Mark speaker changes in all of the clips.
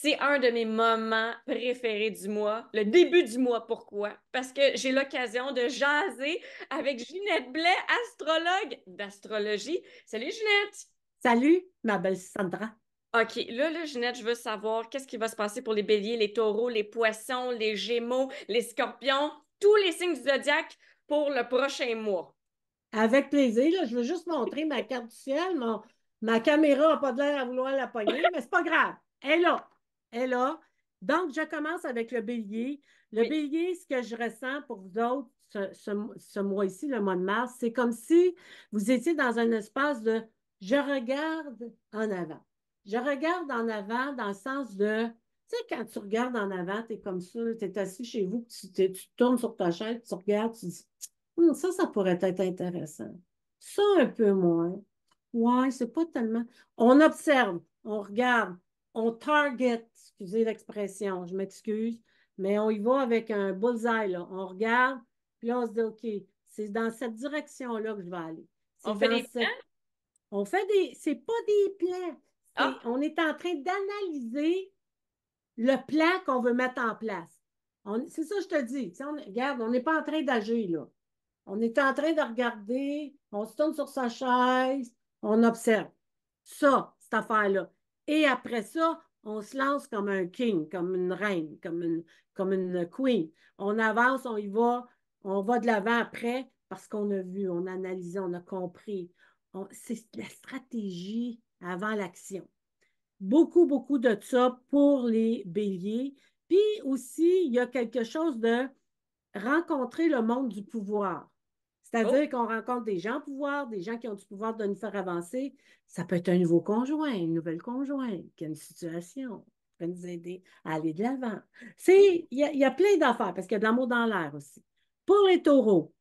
Speaker 1: C'est un de mes moments préférés du mois, le début du mois. Pourquoi? Parce que j'ai l'occasion de jaser avec Ginette Blais, astrologue d'astrologie. Salut Ginette!
Speaker 2: Salut, ma belle Sandra.
Speaker 1: OK, là, Ginette, je veux savoir qu'est-ce qui va se passer pour les béliers, les taureaux, les poissons, les gémeaux, les scorpions, tous les signes du zodiaque pour le prochain mois.
Speaker 2: Avec plaisir, là, je veux juste montrer ma carte du ciel. Ma caméra n'a pas l'air à vouloir la pogner, mais c'est pas grave. Elle est là. Elle est là. Donc, je commence avec le bélier. Le
Speaker 1: Oui.
Speaker 2: bélier, ce que je ressens pour vous autres ce mois-ci, le mois de mars, c'est comme si vous étiez dans un espace de je regarde en avant. Je regarde en avant dans le sens de, tu sais, quand tu regardes en avant, tu es comme ça, tu es assis chez vous, tu tournes sur ta chaise, tu regardes, tu dis, ça pourrait être intéressant. Ça, un peu moins. Ouais, c'est pas tellement. On observe, on regarde, on target, excusez l'expression, je m'excuse, mais on y va avec un bullseye, là. On regarde, puis là, on se dit, OK, c'est dans cette direction-là que je vais aller. C'est
Speaker 1: On fait
Speaker 2: dans
Speaker 1: des
Speaker 2: cette.
Speaker 1: plans?
Speaker 2: On fait des. C'est pas des plans.
Speaker 1: Ah,
Speaker 2: On est en train d'analyser le plan qu'on veut mettre en place. C'est ça, que je te dis. Tu sais, regarde, on n'est pas en train d'agir, là. On est en train de regarder, on se tourne sur sa chaise, on observe. Ça, cette affaire-là. Et après ça, on se lance comme un king, comme une reine, comme une queen. On avance, on va de l'avant après parce qu'on a vu, on a analysé, on a compris. C'est la stratégie avant l'action. Beaucoup, beaucoup de ça pour les béliers. Puis aussi, il y a quelque chose de rencontrer le monde du pouvoir.
Speaker 1: oh,
Speaker 2: C'est-à-dire qu'on rencontre des gens au pouvoir, des gens qui ont du pouvoir de nous faire avancer. Ça peut être un nouveau conjoint, une nouvelle conjointe, qui a une situation, qui peut nous aider à aller de l'avant. Il y a plein d'affaires parce qu'il y a de l'amour dans l'air aussi. Pour les taureaux,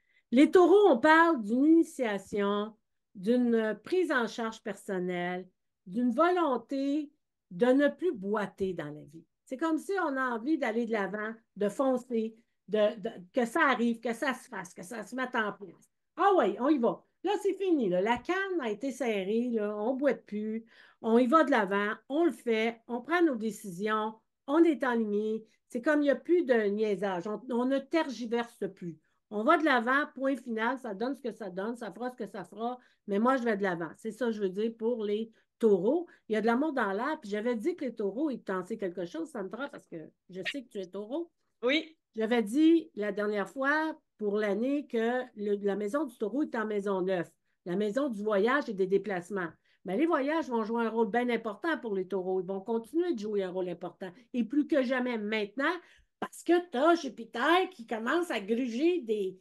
Speaker 2: on parle d'une initiation, d'une prise en charge personnelle, d'une volonté de ne plus boiter dans la vie. C'est comme si on a envie d'aller de l'avant, de foncer, que ça arrive, que ça se fasse, que ça se mette en place. Ah oui, on y va. Là, c'est fini. Là. La canne a été serrée, là. On ne boite plus. On y va de l'avant, on le fait, on prend nos décisions, on est aligné. C'est comme il n'y a plus de niaisage. On ne tergiverse plus. On va de l'avant, point final, ça donne ce que ça donne, ça fera ce que ça fera, mais moi, je vais de l'avant. C'est ça que je veux dire pour les taureaux. Il y a de l'amour dans l'air, puis j'avais dit que les taureaux, ils pensaient quelque chose, Sandra, parce que je sais que tu es taureau.
Speaker 1: oui.
Speaker 2: J'avais dit la dernière fois pour l'année que la maison du taureau est en maison neuve. La maison du voyage et des déplacements. Mais les voyages vont jouer un rôle bien important pour les taureaux. Ils vont continuer de jouer un rôle important. Et plus que jamais maintenant, parce que tu as Jupiter qui commence à gruger des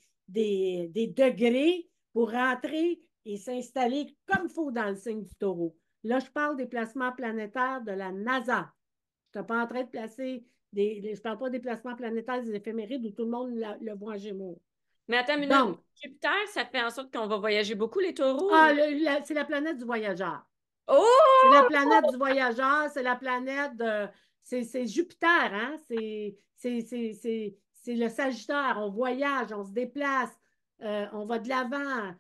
Speaker 2: degrés pour rentrer et s'installer comme il faut dans le signe du taureau. Là, je parle des placements planétaires de la NASA. Je ne suis pas en train de placer je ne parle pas des placements planétaires des éphémérides où tout le monde le voit en Gémeaux.
Speaker 1: Mais attends une minute,
Speaker 2: Donc,
Speaker 1: Jupiter, ça fait en sorte qu'on va voyager beaucoup, les taureaux?
Speaker 2: ah, c'est la planète du voyageur. C'est la
Speaker 1: Oh!
Speaker 2: planète du voyageur, c'est la planète de. C'est Jupiter, hein? C'est le Sagittaire. On voyage, on se déplace, on va de l'avant,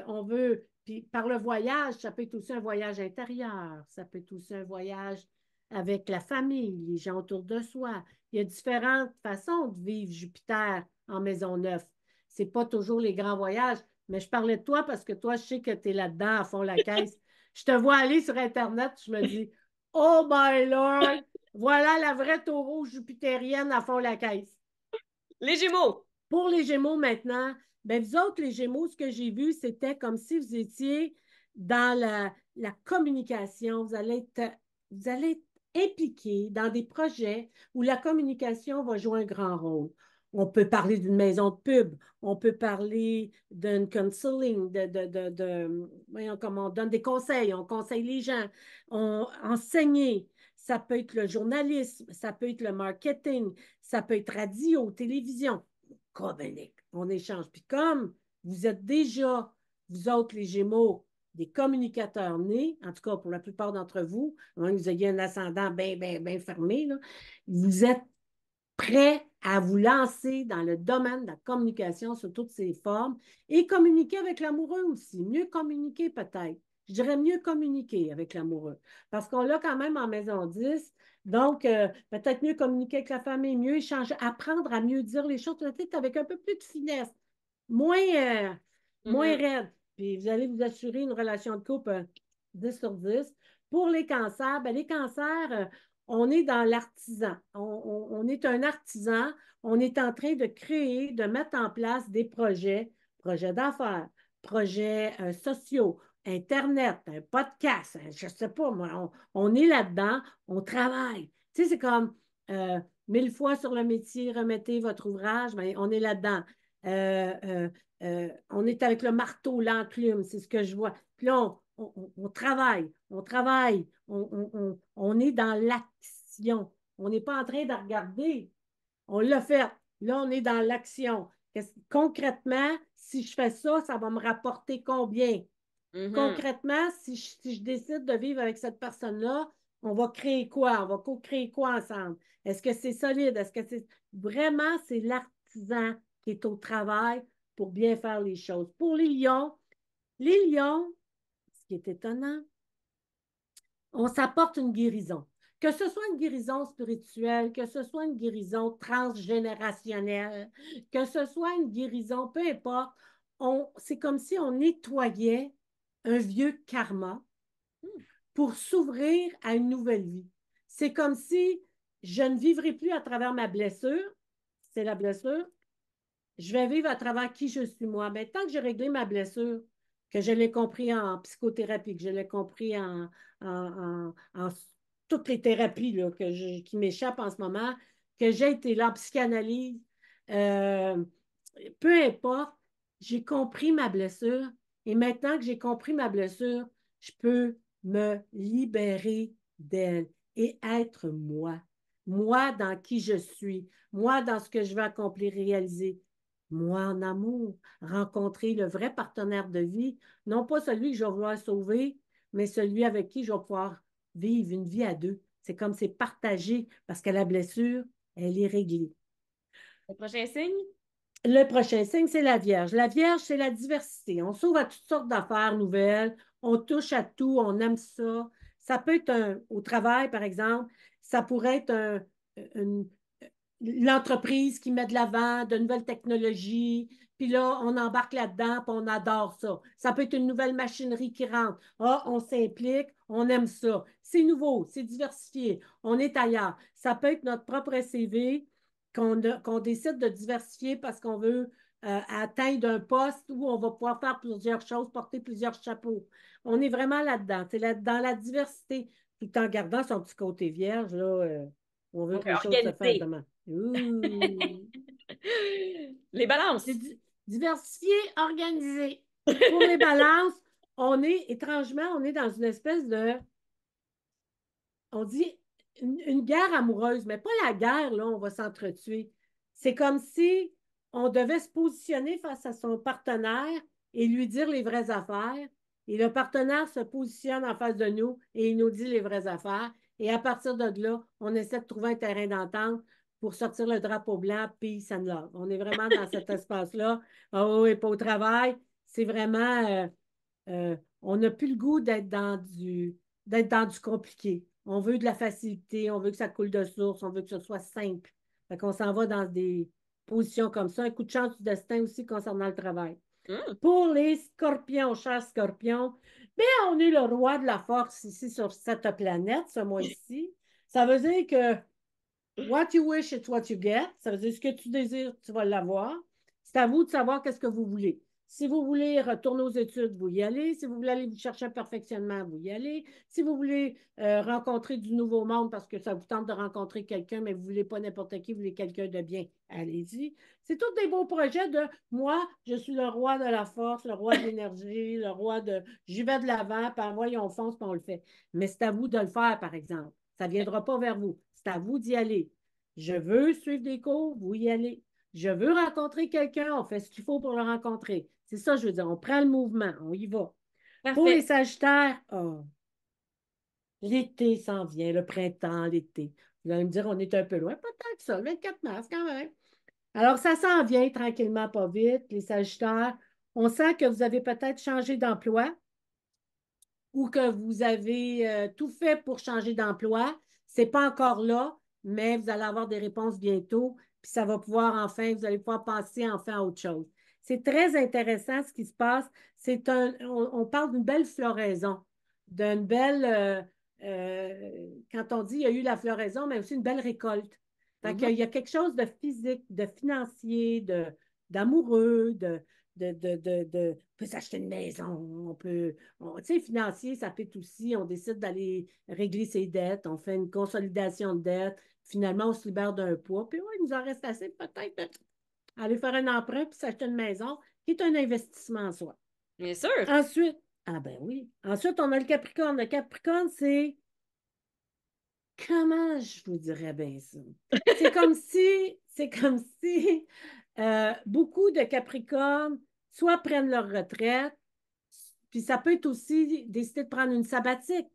Speaker 2: on veut. Puis par le voyage, ça peut être aussi un voyage intérieur, ça peut être aussi un voyage avec la famille, les gens autour de soi. Il y a différentes façons de vivre Jupiter en maison neuve. C'est pas toujours les grands voyages, mais je parlais de toi parce que toi, je sais que tu es là-dedans à fond la caisse. Je te vois aller sur Internet, je me dis, oh my Lord, voilà la vraie taureau jupitérienne à fond la caisse.
Speaker 1: Les Gémeaux!
Speaker 2: Pour les Gémeaux maintenant, ben vous autres, les Gémeaux, ce que j'ai vu, c'était comme si vous étiez dans la communication. Vous allez être impliqué dans des projets où la communication va jouer un grand rôle. On peut parler d'une maison de pub, on peut parler d'un counseling, voyons comment on donne des conseils, on conseille les gens, on enseigner. Ça peut être le journalisme, ça peut être le marketing, ça peut être radio, télévision communique, on échange. Puis comme vous êtes déjà, vous autres, les Gémeaux, des communicateurs nés, en tout cas pour la plupart d'entre vous, à moins que vous ayez un ascendant bien, bien, bien fermé, là, vous êtes prêts à vous lancer dans le domaine de la communication sous toutes ses formes et communiquer avec l'amoureux aussi. Mieux communiquer peut-être. Je dirais mieux communiquer avec l'amoureux. Parce qu'on l'a quand même en maison 10. Donc, peut-être mieux communiquer avec la famille, mieux échanger, apprendre à mieux dire les choses, peut-être avec un peu plus de finesse, moins, moins
Speaker 1: Mhm.
Speaker 2: raide. Puis vous allez vous assurer une relation de couple 10 sur 10. Pour les cancers, ben les cancers, on est dans l'artisan. On est un artisan. On est en train de créer, de mettre en place des projets, projets d'affaires, projets sociaux, Internet, un podcast, je ne sais pas, moi, on est là-dedans, on travaille. Tu sais, c'est comme 1000 fois sur le métier, remettez votre ouvrage, ben, on est là-dedans. Euh, on est avec le marteau, l'enclume, c'est ce que je vois. Puis là, on travaille, on est dans l'action. On n'est pas en train de regarder. On l'a fait. Là, on est dans l'action. Concrètement, si je fais ça, ça va me rapporter combien?
Speaker 1: Mhm.
Speaker 2: Concrètement, si je décide de vivre avec cette personne-là, on va créer quoi? On va co-créer quoi ensemble? Est-ce que c'est solide? Est-ce que c'est vraiment c'est l'artisan qui est au travail pour bien faire les choses? Pour les lions, ce qui est étonnant, on s'apporte une guérison. Que ce soit une guérison spirituelle, que ce soit une guérison transgénérationnelle, que ce soit une guérison, peu importe, c'est comme si on nettoyait un vieux karma pour s'ouvrir à une nouvelle vie. C'est comme si je ne vivrai plus à travers ma blessure, c'est la blessure, je vais vivre à travers qui je suis moi. Mais tant que j'ai réglé ma blessure, que je l'ai compris en psychothérapie, que je l'ai compris en toutes les thérapies là, qui m'échappent en ce moment, que j'ai été là en psychanalyse, euh, peu importe, j'ai compris ma blessure. Et maintenant que j'ai compris ma blessure, je peux me libérer d'elle et être moi. Moi dans qui je suis, moi dans ce que je veux accomplir, réaliser. Moi en amour, rencontrer le vrai partenaire de vie, non pas celui que je vais vouloir sauver, mais celui avec qui je vais pouvoir vivre une vie à deux. C'est comme c'est partagé parce que la blessure, elle est réglée.
Speaker 1: Le prochain signe?
Speaker 2: Le prochain signe, c'est la Vierge. La Vierge, c'est la diversité. On s'ouvre à toutes sortes d'affaires nouvelles, on touche à tout, on aime ça. Ça peut être au travail, par exemple, ça pourrait être une, l'entreprise qui met de l'avant de nouvelles technologies, puis là, on embarque là-dedans, puis on adore ça. Ça peut être une nouvelle machinerie qui rentre. Ah, on s'implique, on aime ça. C'est nouveau, c'est diversifié, on est ailleurs. Ça peut être notre propre CV qu'on décide de diversifier parce qu'on veut atteindre un poste où on va pouvoir faire plusieurs choses, porter plusieurs chapeaux. On est vraiment là-dedans. C'est dans la diversité, tout en gardant son petit côté vierge, là, on veut
Speaker 1: Donc,
Speaker 2: que les choses se fassent
Speaker 1: organisé.
Speaker 2: demain. Ouh.
Speaker 1: Les
Speaker 2: C'est
Speaker 1: balances.
Speaker 2: diversifié, organisé. Pour les balances, étrangement, on est dans une espèce de, on dit une guerre amoureuse, mais pas la guerre, là, on va s'entretuer. C'est comme si on devait se positionner face à son partenaire et lui dire les vraies affaires. Et le partenaire se positionne en face de nous et il nous dit les vraies affaires. Et à partir de là, on essaie de trouver un terrain d'entente pour sortir le drapeau blanc, peace and love. On est vraiment dans cet espace-là. Oh, et pas au travail. C'est vraiment, on n'a plus le goût d'être dans du compliqué. On veut de la facilité, on veut que ça coule de source, on veut que ce soit simple. Fait qu'on s'en va dans des positions comme ça. Un coup de chance du destin aussi concernant le travail.
Speaker 1: Hmm.
Speaker 2: Pour les scorpions, chers scorpions, bien, on est le roi de la force ici sur cette planète, ce mois-ci. Ça veut dire que what you wish, it's what you get. Ça veut dire ce que tu désires, tu vas l'avoir. C'est à vous de savoir qu'est-ce que vous voulez. Si vous voulez retourner aux études, vous y allez. Si vous voulez aller vous chercher un perfectionnement, vous y allez. Si vous voulez rencontrer du nouveau monde parce que ça vous tente de rencontrer quelqu'un, mais vous ne voulez pas n'importe qui, vous voulez quelqu'un de bien, allez-y. C'est tous des beaux projets de moi, je suis le roi de la force, le roi de l'énergie, le roi de j'y vais de l'avant, puis voyons, on fonce, puis on le fait. Mais c'est à vous de le faire, par exemple. Ça ne viendra pas vers vous. C'est à vous d'y aller. Je veux suivre des cours, vous y allez. Je veux rencontrer quelqu'un, on fait ce qu'il faut pour le rencontrer. C'est ça, je veux dire. On prend le mouvement, on y va. Pour les
Speaker 1: Parfait.
Speaker 2: Sagittaires, oh, l'été s'en vient, le printemps, l'été. Vous allez me dire, on est un peu loin, pas tant que ça, le 24 mars quand même. Alors, ça s'en vient tranquillement, pas vite. Les Sagittaires, on sent que vous avez peut-être changé d'emploi. ou que vous avez tout fait pour changer d'emploi. C'est pas encore là, mais vous allez avoir des réponses bientôt, puis ça va pouvoir enfin, vous allez pouvoir passer enfin à autre chose. C'est très intéressant ce qui se passe. On parle d'une belle floraison, d'une belle, quand on dit il y a eu la floraison, mais aussi une belle récolte. Fait
Speaker 1: Mhm.
Speaker 2: qu'il y a quelque chose de physique, de financier, d'amoureux, on peut s'acheter une maison, tu sais, financier, ça peut être aussi, on décide d'aller régler ses dettes, on fait une consolidation de dettes, finalement, on se libère d'un poids, puis ouais, il nous en reste assez peut-être aller faire un emprunt puis s'acheter une maison, qui est un investissement en soi.
Speaker 1: Bien sûr.
Speaker 2: Ensuite, ah ben oui, ensuite, on a le Capricorne. Le Capricorne, comment je vous dirais bien ça? C'est comme si beaucoup de Capricornes soit prennent leur retraite, puis ça peut être aussi décider de prendre une sabbatique.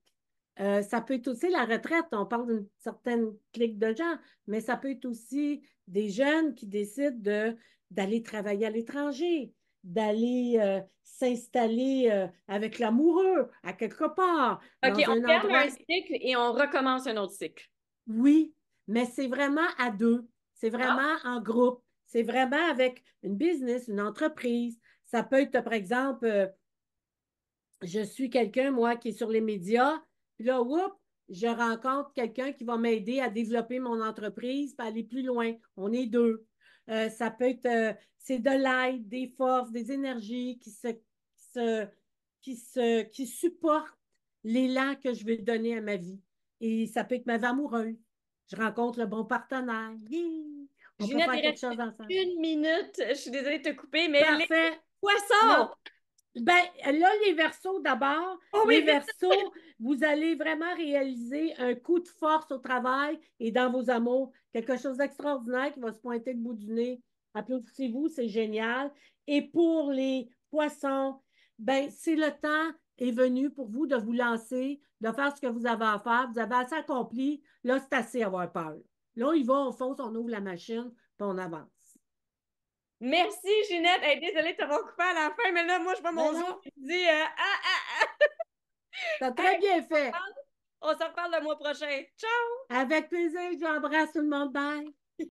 Speaker 2: Ça peut être aussi la retraite, on parle d'une certaine clique de gens, mais ça peut être aussi des jeunes qui décident d'aller travailler à l'étranger, d'aller s'installer avec l'amoureux à quelque part,
Speaker 1: OK,
Speaker 2: dans
Speaker 1: on
Speaker 2: un
Speaker 1: ferme
Speaker 2: endroit.
Speaker 1: un cycle et on recommence un autre cycle.
Speaker 2: Oui, mais c'est vraiment à deux. C'est
Speaker 1: Ah,
Speaker 2: vraiment en groupe. C'est vraiment avec une business, une entreprise. Ça peut être, par exemple, je suis quelqu'un, moi, qui est sur les médias, puis là, whoop, je rencontre quelqu'un qui va m'aider à développer mon entreprise, puis aller plus loin. On est deux. Ça peut être, c'est de l'aide, des forces, des énergies se, qui supportent l'élan que je veux donner à ma vie. Et ça peut être ma vie amoureuse. Je rencontre le bon partenaire. Yeah! On peut
Speaker 1: Ginette,
Speaker 2: faire
Speaker 1: il
Speaker 2: quelque
Speaker 1: reste
Speaker 2: chose ensemble.
Speaker 1: une minute. Je suis désolée de te couper, mais les
Speaker 2: Parfait.
Speaker 1: poissons!
Speaker 2: Non, ben, là, les versos d'abord,
Speaker 1: Oh
Speaker 2: les
Speaker 1: oui, vite, vite,
Speaker 2: versos, vous allez vraiment réaliser un coup de force au travail et dans vos amours. Quelque chose d'extraordinaire qui va se pointer le bout du nez. Applaudissez-vous, c'est génial. Et pour les poissons, ben, c'est le temps est venu pour vous de vous lancer, de faire ce que vous avez à faire. Vous avez assez accompli. Là, c'est assez à avoir peur. Là, il va, on fonce, on ouvre la machine, puis on avance.
Speaker 1: merci, Ginette. Hey, désolée de t'avoir coupé à la fin, mais là, moi, je vois
Speaker 2: Mais
Speaker 1: mon Zoom
Speaker 2: non,
Speaker 1: qui me dit
Speaker 2: t'as très
Speaker 1: Hey,
Speaker 2: bien fait.
Speaker 1: on s'en reparle le mois prochain. Ciao!
Speaker 2: Avec plaisir, j'embrasse tout le monde. Bye.